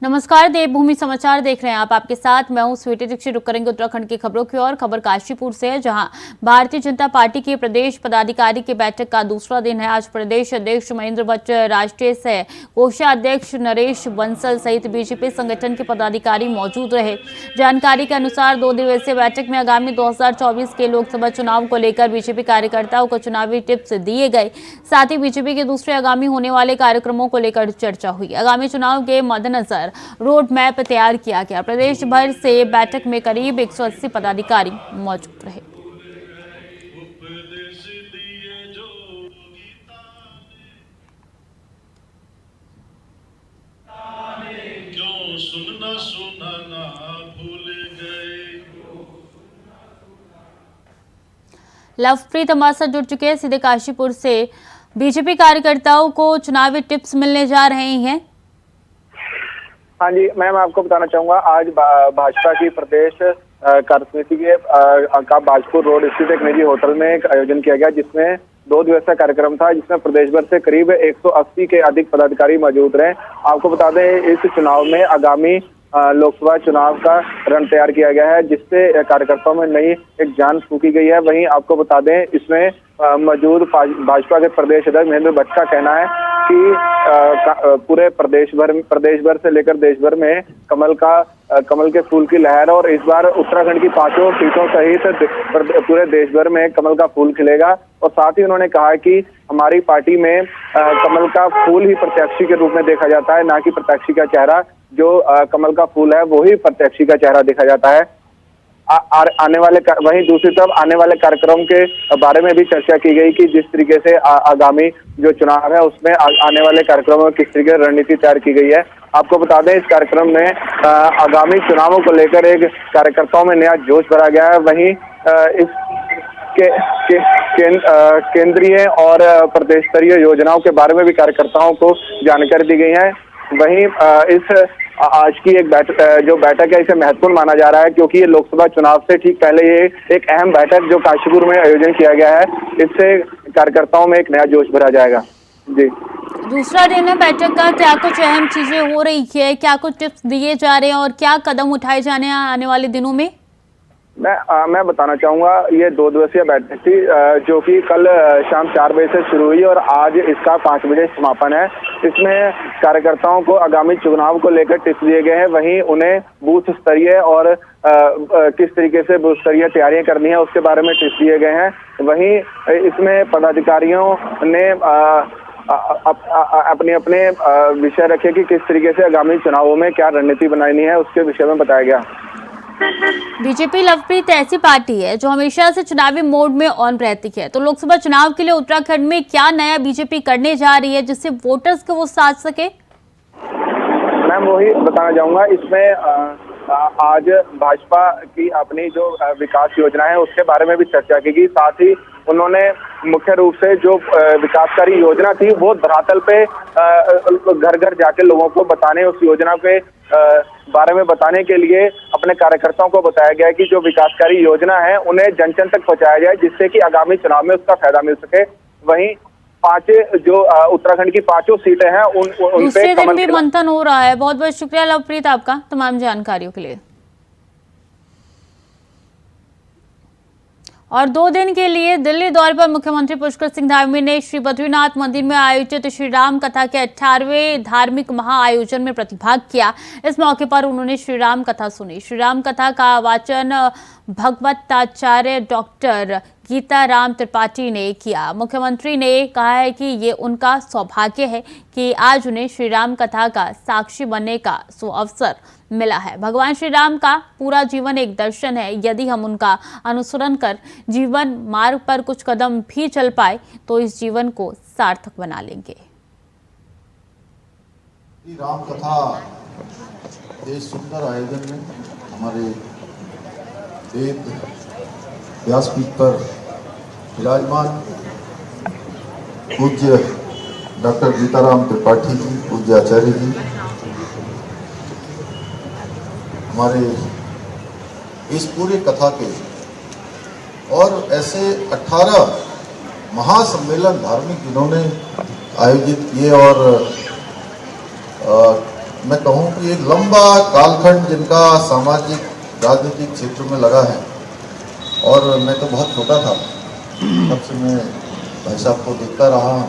नमस्कार, देवभूमि समाचार देख रहे हैं आप। आपके साथ मैं हूं स्वीटी दीक्षित। रुक करेंगे उत्तराखंड की खबरों की ओर। खबर काशीपुर से है, जहां भारतीय जनता पार्टी के प्रदेश पदाधिकारी की बैठक का दूसरा दिन है। आज प्रदेश अध्यक्ष महेंद्र भट्ट, राष्ट्रीय सह कोषाध्यक्ष नरेश बंसल सहित बीजेपी संगठन के पदाधिकारी मौजूद रहे। जानकारी के अनुसार 2 दिवसीय बैठक में आगामी 2024 के लोकसभा चुनाव को लेकर बीजेपी कार्यकर्ताओं को चुनावी टिप्स दिए गए। साथ ही बीजेपी के दूसरे आगामी होने वाले कार्यक्रमों को लेकर चर्चा हुई। आगामी चुनाव के मद्देनजर रोड मैप तैयार किया गया। प्रदेश भर से बैठक में करीब 180 पदाधिकारी मौजूद रहे। लवप्रीत हमारे साथ जुड़ चुके हैं सीधे काशीपुर से। बीजेपी कार्यकर्ताओं को चुनावी टिप्स मिलने जा रहे हैं। हाँ जी मैम, आपको बताना चाहूंगा आज भाजपा की प्रदेश कार्यसमिति के का बाजपुर रोड स्थित एक निजी होटल में एक आयोजन किया गया, जिसमें 2 दिवसीय कार्यक्रम था, जिसमें प्रदेश भर से करीब 180 के अधिक पदाधिकारी मौजूद रहे। आपको बता दें, इस चुनाव में आगामी लोकसभा चुनाव का रण तैयार किया गया है, जिससे कार्यकर्ताओं में नई एक जान फूंकी गई है। वहीं आपको बता दें, इसमें मौजूद भाजपा के प्रदेश अध्यक्ष महेंद्र भट्ट का कहना है कि पूरे प्रदेश भर से लेकर देश भर में कमल के फूल की लहर, और इस बार उत्तराखंड की 5 सीटों सहित पूरे देश भर में कमल का फूल खिलेगा। और साथ ही उन्होंने कहा कि हमारी पार्टी में कमल का फूल ही प्रत्याशी के रूप में देखा जाता है, ना कि प्रत्याशी का चेहरा। जो कमल का फूल है वो ही प्रत्याशी का चेहरा देखा जाता है। वहीं दूसरी तरफ आने वाले कार्यक्रम के बारे में भी चर्चा की गई कि जिस तरीके से आगामी जो चुनाव है उसमें आने वाले कार्यक्रमों में किस तरीके की रणनीति तैयार की गई है। आपको बता दें, इस कार्यक्रम में आगामी चुनावों को लेकर एक कार्यकर्ताओं में नया जोश भरा गया है। वहीं इस केंद्रीय और प्रदेश स्तरीय योजनाओं के बारे में भी कार्यकर्ताओं को जानकारी दी गई है। वहीं आज की एक बैठक है, इसे महत्वपूर्ण माना जा रहा है, क्योंकि ये लोकसभा चुनाव से ठीक पहले ये एक अहम बैठक जो काशीपुर में आयोजन किया गया है, इससे कार्यकर्ताओं में एक नया जोश भरा जाएगा। जी, दूसरा दिन है बैठक का। क्या कुछ अहम चीजें हो रही है, क्या कुछ टिप्स दिए जा रहे हैं और क्या कदम उठाए जाने हैं आने वाले दिनों में? मैं बताना चाहूंगा, ये 2 दिवसीय बैठक थी, जो कि कल शाम 4 बजे से शुरू हुई और आज इसका 5 बजे समापन है। इसमें कार्यकर्ताओं को आगामी चुनाव को लेकर टिप्स दिए गए हैं। वहीं उन्हें बूथ स्तरीय और किस तरीके से बूथ स्तरीय तैयारियां करनी है उसके बारे में टिप्स दिए गए हैं। वहीं इसमें पदाधिकारियों ने अपने विषय रखे कि किस तरीके से आगामी चुनावों में क्या रणनीति बनानी है, उसके विषय में बताया गया। बीजेपी लवप्रीत ऐसी पार्टी है जो हमेशा से चुनावी मोड में ऑन रहती है, तो लोकसभा चुनाव के लिए उत्तराखंड में क्या नया बीजेपी करने जा रही है जिससे वोटर्स को वो साथ सके? मैं वही बताना चाहूंगा। इसमें आज भाजपा की अपनी जो विकास योजना है उसके बारे में भी चर्चा की गई। साथ ही उन्होंने मुख्य रूप से जो विकासकारी योजना थी वो धरातल पे घर घर जाके लोगों को बताने, उस योजना पे बारे में बताने के लिए अपने कार्यकर्ताओं को बताया गया कि जो विकासकारी योजना है उन्हें जन जन तक पहुंचाया जाए, जिससे कि आगामी चुनाव में उसका फायदा मिल सके। वहीं 5 जो उत्तराखंड की 5 सीटें हैं उन दूसरे दिन भी मंथन हो रहा है। बहुत बहुत शुक्रिया लवप्रीत आपका तमाम जानकारियों के लिए। और 2 दिन के लिए दिल्ली दौरे पर मुख्यमंत्री पुष्कर सिंह धामी ने श्री बद्रीनाथ मंदिर में आयोजित श्री राम कथा के 18वें धार्मिक महाआयोजन में प्रतिभाग किया। इस मौके पर उन्होंने श्री राम कथा सुनी। श्री राम कथा का वाचन भगवताचार्य डॉक्टर गीताराम त्रिपाठी ने किया। मुख्यमंत्री ने कहा है कि ये उनका सौभाग्य है कि आज उन्हें श्री राम कथा का साक्षी बनने का सुअवसर मिला है। भगवान श्री राम का पूरा जीवन एक दर्शन है। यदि हम उनका अनुसरण कर जीवन मार्ग पर कुछ कदम भी चल पाए तो इस जीवन को सार्थक बना लेंगे। राम कथा ये सुंदर आयोजन में हमारे वेद व्यासपीठ पर विराजमान पूज्य डॉक्टर गीताराम त्रिपाठी जी, पूज्य आचार्य जी, हमारे इस पूरे कथा के और ऐसे 18 महासम्मेलन धार्मिक इन्होंने आयोजित किए और मैं कहूँ ये लंबा कालखंड जिनका सामाजिक राजनीतिक क्षेत्र में लगा है, और मैं तो बहुत छोटा था तब से मैं भाई साहब को देखता रहा हूँ।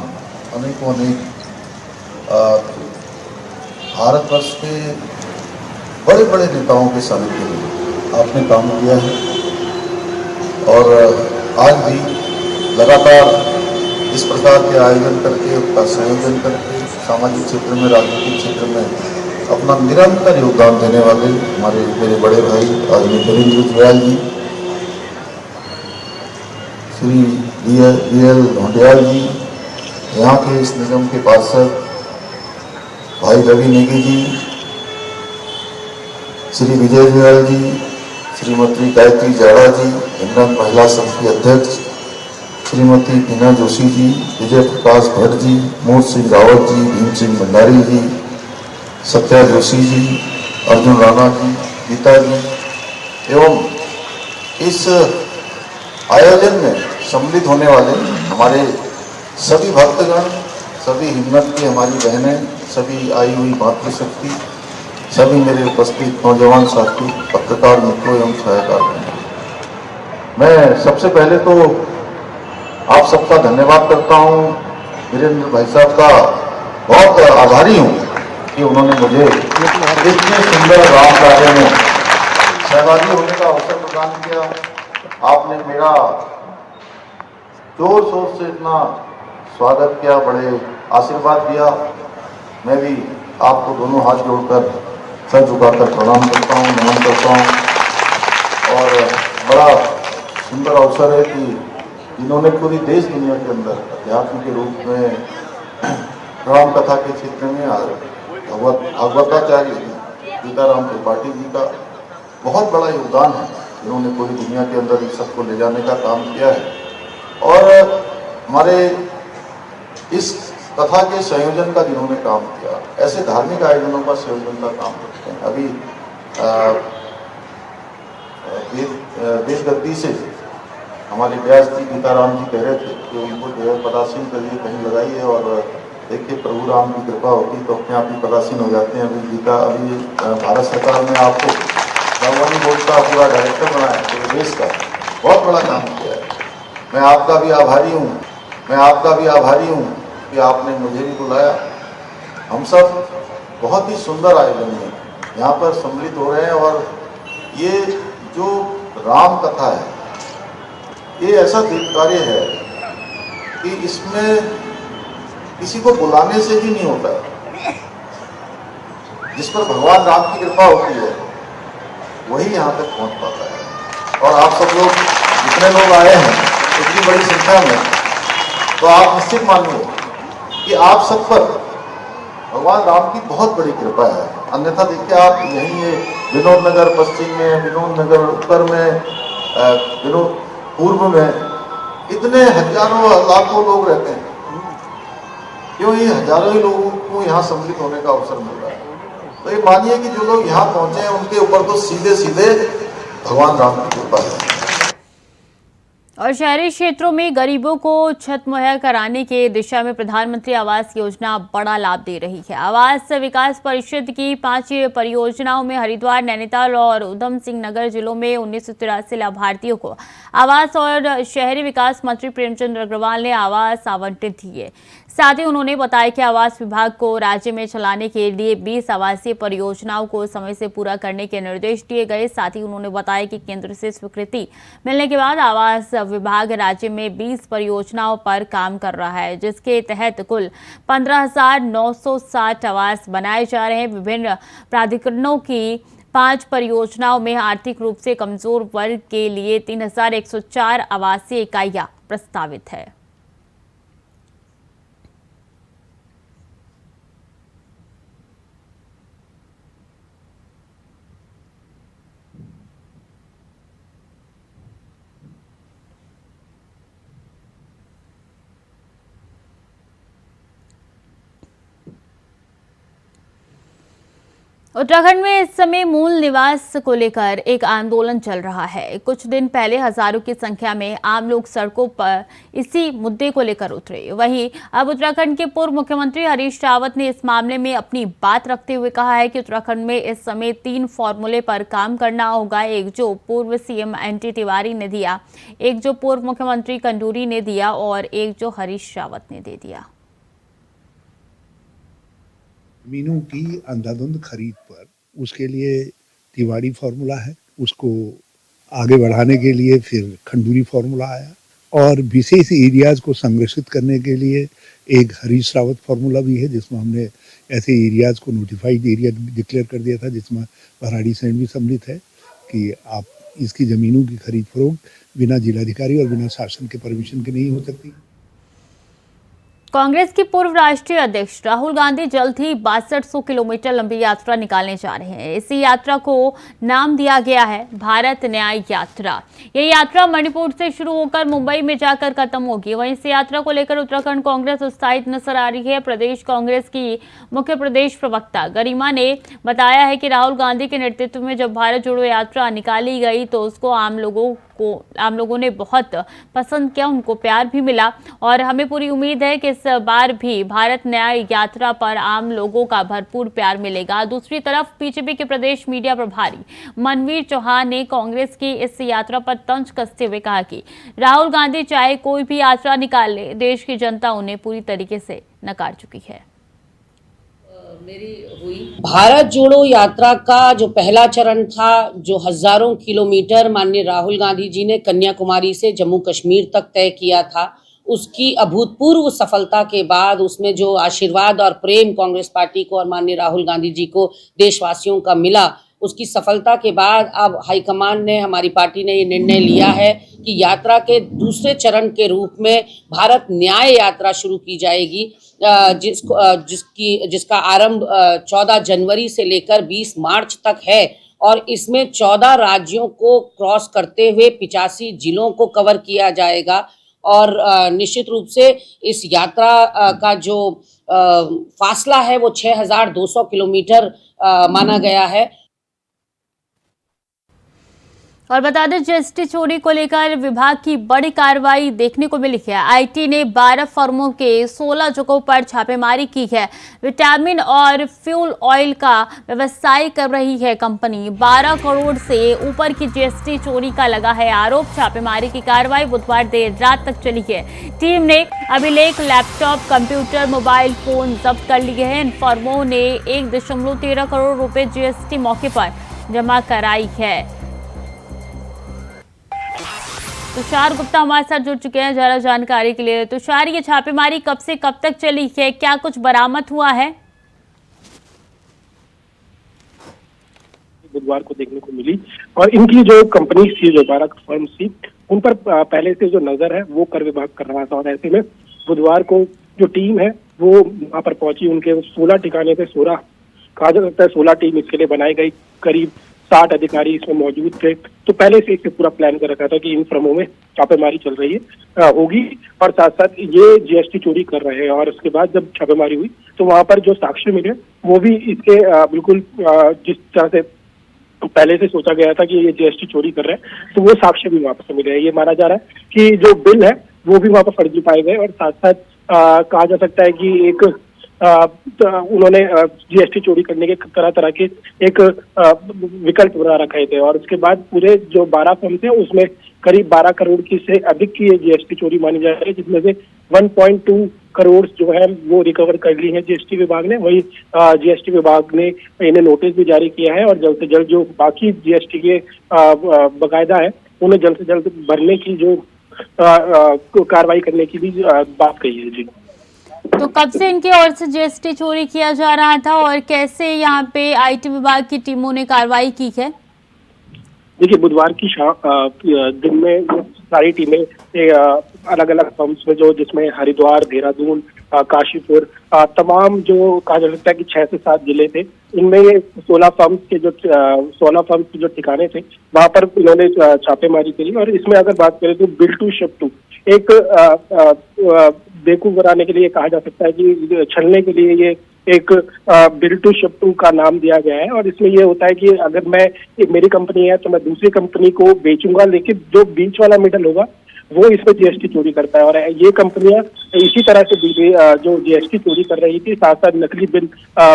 अनेकों अनेक भारतवर्ष के बड़े बड़े नेताओं के सानिध्य में आपने काम किया है, और आज भी लगातार इस प्रकार के आयोजन करके, उसका संयोजन करके सामाजिक क्षेत्र में, राजनीतिक क्षेत्र में अपना निरंतर योगदान देने वाले हमारे मेरे बड़े भाई आदरणीय वीरेंद्र जुयाल जी, श्री DL ढोंडियाल जी, यहाँ के इस निगम के पार्षद भाई रवि नेगी जी, श्री विजय जुयाल जी, श्रीमती गायत्री जाड़ा जी, हिंडन महिला संघ की अध्यक्ष श्रीमती बीना जोशी जी, विजय प्रकाश भट्ट जी, मोहन सिंह रावत जी, भीम सिंह भंडारी जी, सत्या जोशी जी, अर्जुन राणा जी, गीता जी, एवं इस आयोजन में सम्मिलित होने वाले हमारे सभी भक्तगण, सभी हिम्मत की हमारी बहनें, सभी आई हुई मातृशक्ति, सभी मेरे उपस्थित नौजवान साथी, पत्रकार मित्रों एवं छायाकार, मैं सबसे पहले तो आप सबका धन्यवाद करता हूं। वीरेंद्र भाई साहब का बहुत आभारी हूं कि उन्होंने मुझे इतने सुंदर राम कार्य में सहभागी होने का अवसर प्रदान किया। आपने मेरा जोर शोर से इतना स्वागत किया, बड़े आशीर्वाद दिया। मैं भी आपको दोनों हाथ जोड़कर सर झुकाकर प्रणाम करता हूं, नमन करता हूं। और बड़ा सुंदर अवसर है कि इन्होंने पूरी देश दुनिया के अंदर अध्यात्म के रूप में राम कथा के क्षेत्र में भागवताचार्य सीताराम त्रिपाठी जी का बहुत बड़ा योगदान है। इन्होंने पूरी दुनिया के अंदर इस सबको ले जाने का काम किया है, और हमारे इस कथा के संयोजन का जिन्होंने काम किया, ऐसे धार्मिक आयोजनों का संयोजन का काम करते हैं। अभी देश गद्दी से हमारे व्यास जी गीताराम जी कह रहे थे कि उनको जो है पदासीन करिए, कहीं लगाइए, और देखिए प्रभु राम की कृपा होती तो अपने आप ही पदासीन हो जाते हैं। अभी भारत सरकार ने आपको बागवानी बोर्ड का पूरा डायरेक्टर बनाया, पूरे देश का बहुत बड़ा काम किया है। मैं आपका भी आभारी हूँ कि आपने मुझे भी बुलाया। हम सब बहुत ही सुंदर आयोजन में यहाँ पर सम्मिलित हो रहे हैं, और ये जो राम कथा है ये ऐसा दिव्य कार्य है कि इसमें किसी को बुलाने से भी नहीं होता है। जिस पर भगवान राम की कृपा होती है वही यहाँ तक पहुँच पाता है। और आप सब लोग जितने लोग आए हैं इतनी बड़ी संख्या में, तो आप निश्चित मानिए कि आप सब पर भगवान राम की बहुत बड़ी कृपा है। अन्यथा देखिए, आप यहीं विनोद नगर पश्चिम में, विनोद नगर उत्तर में, विनोद पूर्व में इतने हजारों लाखों लोग रहते हैं, क्यों ये हजारों ही लोगों को यहाँ सम्मिलित होने का अवसर मिल रहा है। तो ये मानिए कि जो लोग यहाँ पहुंचे हैं उनके ऊपर तो सीधे सीधे भगवान राम की कृपा है। और शहरी क्षेत्रों में गरीबों को छत मुहैया कराने के दिशा में प्रधानमंत्री आवास योजना बड़ा लाभ दे रही है। आवास विकास परिषद की 5 परियोजनाओं में हरिद्वार, नैनीताल और उधम सिंह नगर जिलों में 1983 लाभार्थियों को आवास और शहरी विकास मंत्री प्रेमचंद अग्रवाल ने आवास आवंटित किए। साथ ही उन्होंने बताया कि आवास विभाग को राज्य में चलाने के लिए 20 आवासीय परियोजनाओं को समय से पूरा करने के निर्देश दिए गए। साथ ही उन्होंने बताया कि केंद्र से स्वीकृति मिलने के बाद आवास विभाग राज्य में 20 परियोजनाओं पर काम कर रहा है, जिसके तहत कुल 15,960 आवास बनाए जा रहे हैं। विभिन्न प्राधिकरणों की 5 परियोजनाओं में आर्थिक रूप से कमजोर वर्ग के लिए 3,104 आवासीय इकाइयां प्रस्तावित है। उत्तराखंड में इस समय मूल निवास को लेकर एक आंदोलन चल रहा है। कुछ दिन पहले हजारों की संख्या में आम लोग सड़कों पर इसी मुद्दे को लेकर उतरे। वहीं अब उत्तराखंड के पूर्व मुख्यमंत्री हरीश रावत ने इस मामले में अपनी बात रखते हुए कहा है कि उत्तराखंड में इस समय 3 फॉर्मूले पर काम करना होगा। एक जो पूर्व सीएम एनटी तिवारी ने दिया, एक जो पूर्व मुख्यमंत्री कंडूरी ने दिया और एक जो हरीश रावत ने दे दिया। जमीनों की अंधाधुंध खरीद पर उसके लिए तिवारी फार्मूला है, उसको आगे बढ़ाने के लिए फिर खंडूरी फार्मूला आया और विशेष एरियाज को संरक्षित करने के लिए एक हरीश रावत फार्मूला भी है, जिसमें हमने ऐसे एरियाज को नोटिफाइड एरिया डिक्लेयर कर दिया था, जिसमें भराड़ी सैंड भी सम्मिलित है कि आप इसकी ज़मीनों की खरीद फरोख्त बिना जिलाधिकारी और बिना शासन के परमिशन के नहीं हो सकती। कांग्रेस के पूर्व राष्ट्रीय अध्यक्ष राहुल गांधी जल्द ही 6200 किलोमीटर लंबी यात्रा निकालने जा रहे हैं। इसी यात्रा को नाम दिया गया है भारत न्याय यात्रा। यह यात्रा मणिपुर से शुरू होकर मुंबई में जाकर खत्म होगी। वहीं इस यात्रा को लेकर उत्तराखंड कांग्रेस उत्साहित नजर आ रही है। प्रदेश कांग्रेस की मुख्य प्रदेश प्रवक्ता गरिमा ने बताया है कि राहुल गांधी के नेतृत्व में जब भारत जोड़ो यात्रा निकाली गई तो उसको आम लोगों ने बहुत पसंद किया, उनको प्यार भी मिला और हमें पूरी उम्मीद है कि इस बार भी भारत न्याय यात्रा पर आम लोगों का भरपूर प्यार मिलेगा। दूसरी तरफ बीजेपी के प्रदेश मीडिया प्रभारी मनवीर चौहान ने कांग्रेस की इस यात्रा पर तंज कसते हुए कहा कि राहुल गांधी चाहे कोई भी यात्रा निकाल ले, देश की जनता उन्हें पूरी तरीके से नकार चुकी है। मेरी हुई भारत जोड़ो यात्रा का जो पहला चरण था, जो हजारों किलोमीटर माननीय राहुल गांधी जी ने कन्याकुमारी से जम्मू कश्मीर तक तय किया था, उसकी अभूतपूर्व सफलता के बाद उसमें जो आशीर्वाद और प्रेम कांग्रेस पार्टी को और माननीय राहुल गांधी जी को देशवासियों का मिला, उसकी सफलता के बाद अब हाईकमान ने, हमारी पार्टी ने ये निर्णय लिया है कि यात्रा के दूसरे चरण के रूप में भारत न्याय यात्रा शुरू की जाएगी, जिसका आरंभ 14 जनवरी से लेकर 20 मार्च तक है और इसमें 14 राज्यों को क्रॉस करते हुए 85 जिलों को कवर किया जाएगा और निश्चित रूप से इस यात्रा का जो फासला है वो 6200 किलोमीटर माना गया है। और बता दें, जीएसटी चोरी को लेकर विभाग की बड़ी कार्रवाई देखने को मिली है। आईटी ने 12 फर्मों के 16 जगहों पर छापेमारी की है। विटामिन और फ्यूल ऑयल का व्यवसाय कर रही है कंपनी। 12 करोड़ से ऊपर की जीएसटी चोरी का लगा है आरोप। छापेमारी की कार्रवाई बुधवार देर रात तक चली है। टीम ने अभिलेख, लैपटॉप, कंप्यूटर, मोबाइल फोन जब्त कर लिए हैं। इन फर्मों ने 1.13 करोड़ रुपए जीएसटी मौके पर जमा कराई है। तुषार गुप्ता हमारे साथ जुड़ चुके हैं ज्यादा जानकारी के लिए। तुषार, ये छापेमारी कब से कब तक चली है, क्या कुछ बरामद हुआ है? बुधवार को देखने को मिली और इनकी जो कंपनी थी, जो 12 फर्म्स थी, उन पर पहले से जो नजर है वो कर विभाग कर रहा था और ऐसे में बुधवार को जो टीम है वो वहां पर पहुंची। उनके 16 ठिकाने पे 16 कहा जा सकता है 16 टीम इसके लिए बनाई गई। करीब 60 अधिकारी इसमें मौजूद थे। तो पहले से इसे पूरा प्लान कर रखा था कि इन फर्मों में छापेमारी चल रही है होगी और साथ साथ ये जीएसटी चोरी कर रहे हैं। और उसके बाद जब छापेमारी हुई तो वहां पर जो साक्ष्य मिले वो भी इसके बिल्कुल जिस तरह से पहले से सोचा गया था कि ये जीएसटी चोरी कर रहे हैं, तो वो साक्ष्य भी वहां पर मिले हैं। ये माना जा रहा है कि जो बिल है वो भी वहां पर फर्जी पाए गए और साथ साथ कहा जा सकता है कि एक उन्होंने जीएसटी चोरी करने के तरह तरह के एक विकल्प बना रखे थे और उसके बाद पूरे जो 12 फर्म थे उसमें करीब 12 करोड़ की से अधिक की जीएसटी चोरी मानी जा रही है, जिसमें से 1.2 करोड़ जो है वो रिकवर कर ली है जीएसटी विभाग ने। वही जीएसटी विभाग ने इन्हें नोटिस भी जारी किया है और जल्द से जल्द जो बाकी जीएसटी के बकायदा है उन्हें जल्द से जल्द भरने की जो कार्रवाई करने की भी बात कही है। जी, तो कब से इनकी ओर से जीएसटी चोरी किया जा रहा था और कैसे यहाँ पे आईटी विभाग की टीमों ने कार्रवाई की है? देखिए, बुधवार की दिन में सारी टीमें अलग अलग फर्म्स में जो जिसमें हरिद्वार, देहरादून, काशीपुर, तमाम जो कहा जा सकता है कि 6 से 7 जिले थे, इनमें ये 16 फर्म्स के जो ठिकाने थे वहां पर इन्होंने छापेमारी करी। और इसमें अगर बात करें तो बिल टू शिप टू एक बेवकूफ बनाने के लिए कहा जा सकता है कि छलने के लिए ये एक बिल टू शिप टू का नाम दिया गया है। और इसमें ये होता है कि अगर मेरी कंपनी है तो मैं दूसरी कंपनी को बेचूंगा, लेकिन जो बीच वाला मिडल होगा वो इसमें जीएसटी चोरी करता है। और ये कंपनियां इसी तरह से जो जीएसटी चोरी कर रही थी, साथ साथ नकली बिल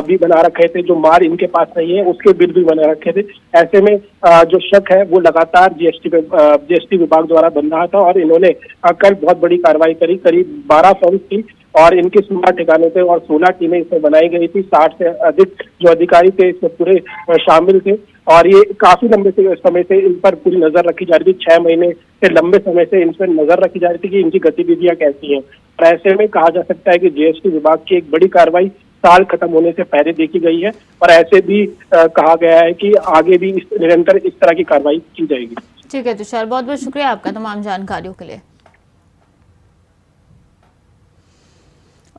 भी बना रखे थे, जो माल इनके पास नहीं है उसके बिल भी बना रखे थे। ऐसे में जो शक है वो लगातार जीएसटी विभाग द्वारा बन रहा था। और इन्होंने कल बहुत बड़ी कार्रवाई करी। करीब 12 फर्म थी और इनके 16 ठिकानों थे और 16 टीमें इसमें बनाई गई थी। 60 से अधिक जो अधिकारी थे इसमें पूरे शामिल थे। और ये काफी लंबे समय से इन पर पूरी नजर रखी जा रही थी। 6 महीने से लंबे समय से इन पर नजर रखी जा रही थी कि इनकी गतिविधियां कैसी हैं। और ऐसे में कहा जा सकता है कि जीएसटी विभाग की एक बड़ी कार्रवाई साल खत्म होने से पहले देखी गई है। और ऐसे भी कहा गया है कि आगे भी निरंतर इस तरह की कार्रवाई की जाएगी। ठीक है तुषार, बहुत बहुत शुक्रिया आपका तमाम जानकारियों के लिए।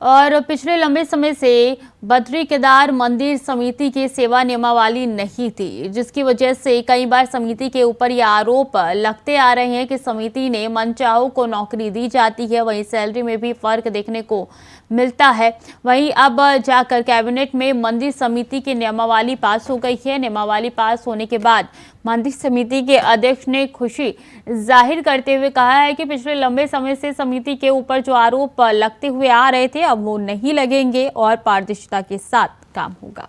और पिछले लंबे समय से बद्री केदार मंदिर समिति की सेवा नियमावली नहीं थी, जिसकी वजह से कई बार समिति के ऊपर ये आरोप लगते आ रहे हैं कि समिति ने मनचाहों को नौकरी दी जाती है, वहीं सैलरी में भी फर्क देखने को मिलता है। वहीं अब जाकर कैबिनेट में मंदिर समिति की नियमावली पास हो गई है। नियमावली पास होने के बाद मंदिर समिति के अध्यक्ष ने खुशी जाहिर करते हुए कहा है कि पिछले लंबे समय से समिति के ऊपर जो आरोप लगते हुए आ रहे थे अब वो नहीं लगेंगे और पारदर्शिता के साथ काम होगा।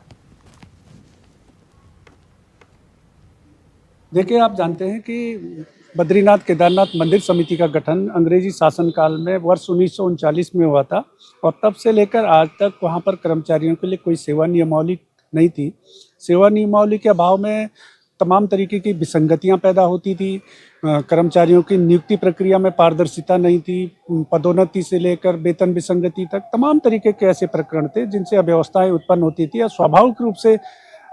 देखिए, आप जानते हैं कि बद्रीनाथ केदारनाथ मंदिर समिति का गठन अंग्रेजी शासनकाल में वर्ष 1939 में हुआ था और तब से लेकर आज तक वहां पर कर्मचारियों के लिए कोई सेवा नियमावली नहीं थी। सेवा नियमावली के अभाव में तमाम तरीके की विसंगतियां पैदा होती थी। कर्मचारियों की नियुक्ति प्रक्रिया में पारदर्शिता नहीं थी। पदोन्नति से लेकर वेतन विसंगति तक तमाम तरीके के ऐसे प्रकरण थे जिनसे अव्यवस्थाएं उत्पन्न होती थी। और स्वाभाविक रूप से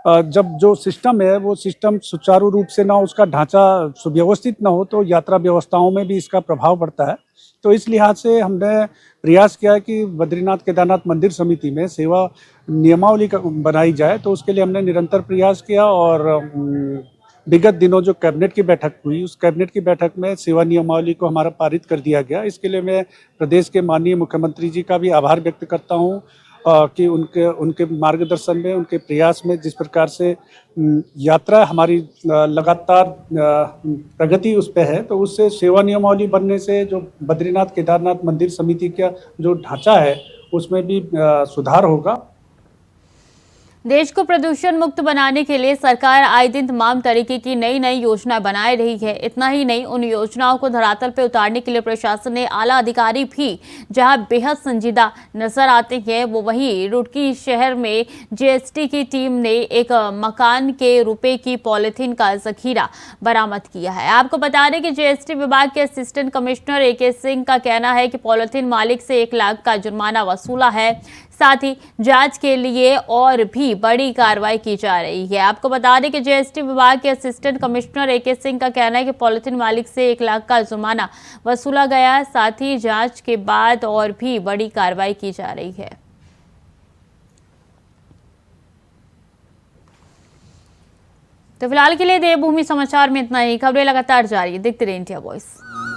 जब जो सिस्टम है वो सिस्टम सुचारू रूप से ना उसका ढांचा सुव्यवस्थित ना हो तो यात्रा व्यवस्थाओं में भी इसका प्रभाव पड़ता है। तो इस लिहाज से हमने प्रयास किया कि बद्रीनाथ केदारनाथ मंदिर समिति में सेवा नियमावली बनाई जाए। तो उसके लिए हमने निरंतर प्रयास किया और विगत दिनों जो कैबिनेट की बैठक हुई उस कैबिनेट की बैठक में सेवा नियमावली को हमारा पारित कर दिया गया। इसके लिए मैं प्रदेश के माननीय मुख्यमंत्री जी का भी आभार व्यक्त करता हूँ कि उनके मार्गदर्शन में, उनके प्रयास में जिस प्रकार से यात्रा हमारी लगातार प्रगति उस पे है, तो उससे सेवा नियमावली बनने से जो बद्रीनाथ केदारनाथ मंदिर समिति का जो ढांचा है उसमें भी सुधार होगा। देश को प्रदूषण मुक्त बनाने के लिए सरकार आए दिन तमाम तरीके की नई नई योजना बना रही है। इतना ही नहीं, उन योजनाओं को धरातल पर उतारने के लिए प्रशासन ने आला अधिकारी भी जहां बेहद संजीदा नजर आते हैं, वो वहीं रुड़की शहर में जीएसटी की टीम ने एक मकान के रुपए की पॉलिथीन का जखीरा बरामद किया है। आपको बता दें कि जीएसटी विभाग के असिस्टेंट कमिश्नर AK सिंह का कहना है कि पॉलिथीन मालिक से 1 लाख का जुर्माना वसूला है। साथ ही जांच के लिए और भी बड़ी कार्रवाई की जा रही है। आपको बता दें कि जीएसटी विभाग के असिस्टेंट कमिश्नर AK सिंह का कहना है कि पॉलिथीन मालिक से 1 लाख का जुर्माना वसूला गया। साथ ही जांच के बाद और भी बड़ी कार्रवाई की जा रही है। तो फिलहाल के लिए देवभूमि समाचार में इतना ही। खबरें लगातार जारी, देखते रहिए इंडिया वॉइस।